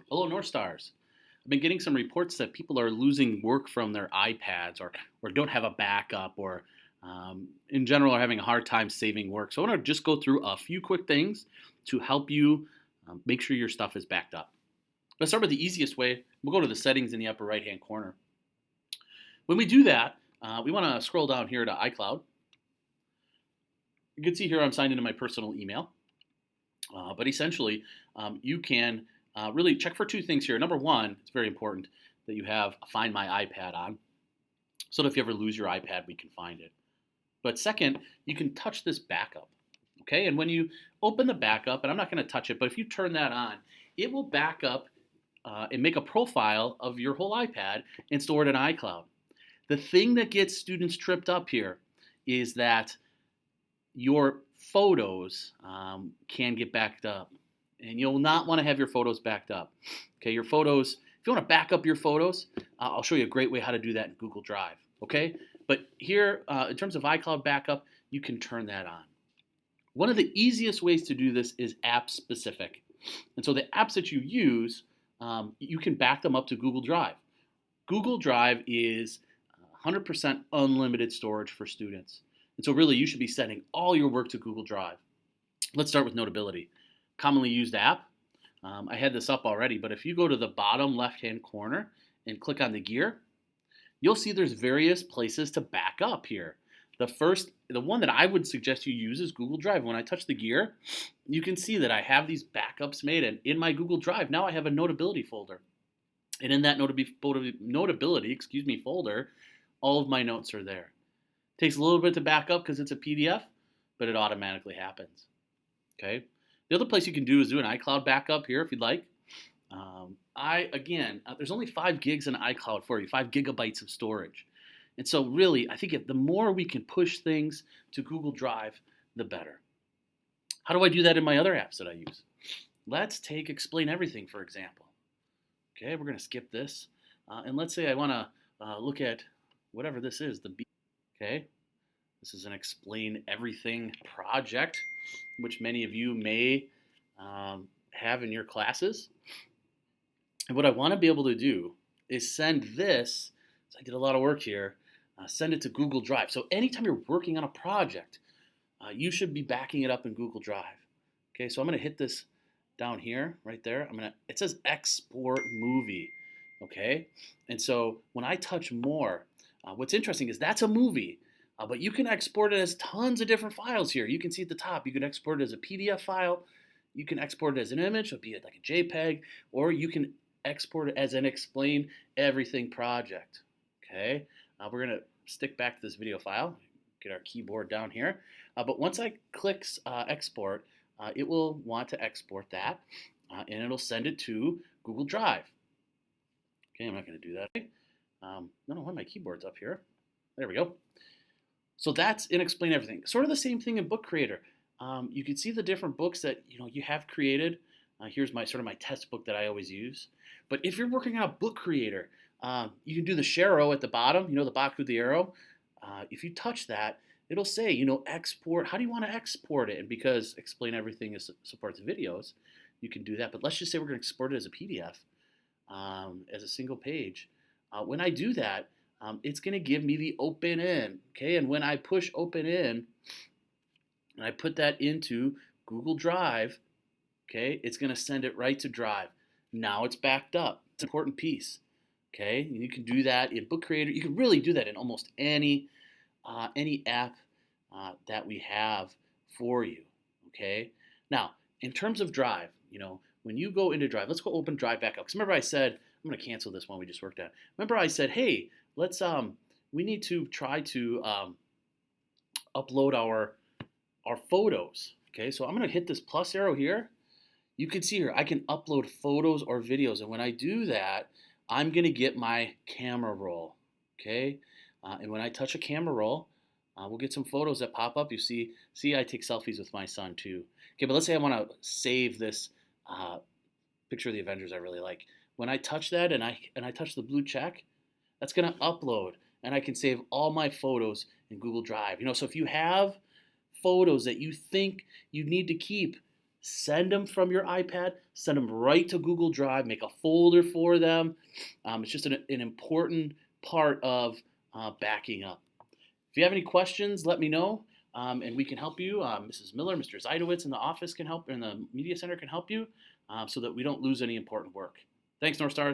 Hello, North Stars. I've been getting some reports that people are losing work from their iPads or don't have a backup or in general are having a hard time saving work. So I want to just go through a few quick things to help you make sure your stuff is backed up. Let's start with the easiest way. We'll go to the settings in the upper right hand corner. When we do that, we want to scroll down here to iCloud. You can see here I'm signed into my personal email. But essentially, you can really check for two things here. Number one, it's very important that you have Find My iPad on, so that if you ever lose your iPad, we can find it. But second, you can touch this backup. Okay, and when you open the backup, and I'm not going to touch it, but if you turn that on, it will back up and make a profile of your whole iPad and store it in iCloud. The thing that gets students tripped up here is that your photos can get backed up. And you'll not want to have your photos backed up. Okay, your photos, if you want to back up your photos, I'll show you a great way how to do that in Google Drive. Okay, but here, in terms of iCloud backup, you can turn that on. One of the easiest ways to do this is app specific. And so the apps that you use, you can back them up to Google Drive. Google Drive is 100% unlimited storage for students. And so really you should be sending all your work to Google Drive. Let's start with Notability. Commonly used app. I had this up already, but if you go to the bottom left-hand corner and click on the gear, you'll see there's various places to back up here. The one that I would suggest you use is Google Drive. When I touch the gear, you can see that I have these backups made, and in my Google Drive, now I have a Notability folder. And in that Notability folder, all of my notes are there. It takes a little bit to back up because it's a PDF, but it automatically happens. Okay. The other place you can do is do an iCloud backup here if you'd like. There's only 5 gigs in iCloud for you, 5 gigabytes of storage. And so really, I think the more we can push things to Google Drive, the better. How do I do that in my other apps that I use? Let's take Explain Everything, for example. Okay, we're going to skip this. And let's say I want to look at whatever this is, the B. Okay, this is an Explain Everything project, which many of you may have in your classes. And what I want to be able to do is send this, so I did a lot of work here, send it to Google Drive. So anytime you're working on a project, you should be backing it up in Google Drive. Okay, so I'm going to hit this down here, right there. It says Export Movie. Okay, and so when I touch More, what's interesting is that's a movie. But you can export it as tons of different files here. You can see at the top, you can export it as a PDF file. You can export it as an image, so be it like a JPEG, or you can export it as an Explain Everything project. Okay, we're going to stick back to this video file, get our keyboard down here. But once I click export, it will want to export that, and it'll send it to Google Drive. Okay, I'm not going to do that. I don't know why my keyboard's up here. There we go. So that's in Explain Everything. Sort of the same thing in Book Creator. You can see the different books that you have created. Here's my test book that I always use. But if you're working on a Book Creator, you can do the share arrow at the bottom. The box with the arrow. If you touch that, it'll say export. How do you want to export it? And because Explain Everything supports videos, you can do that. But let's just say we're going to export it as a PDF, as a single page. When I do that, it's going to give me the open in, okay? And when I push open in, and I put that into Google Drive, okay, it's going to send it right to Drive. Now it's backed up. It's an important piece, okay? And you can do that in Book Creator. You can really do that in almost any app that we have for you, okay? Now, in terms of Drive, when you go into Drive, let's go open Drive back up. Because remember I said, I'm going to cancel this one we just worked on. Remember I said, hey, we need to try to upload our photos. Okay, so I'm going to hit this plus arrow here. You can see here I can upload photos or videos, and when I do that, I'm going to get my camera roll. Okay, and when I touch a camera roll, we'll get some photos that pop up. You see I take selfies with my son too. Okay, but let's say I want to save this picture of the Avengers I really like. When I touch that and I touch the blue check, that's going to upload, and I can save all my photos in Google Drive. So if you have photos that you think you need to keep, send them from your iPad, send them right to Google Drive, make a folder for them. It's just an important part of backing up. If you have any questions, let me know, and we can help you. Mrs. Miller, Mr. Zeidowitz in the office can help, and the Media Center can help you, so that we don't lose any important work. Thanks, North Stars.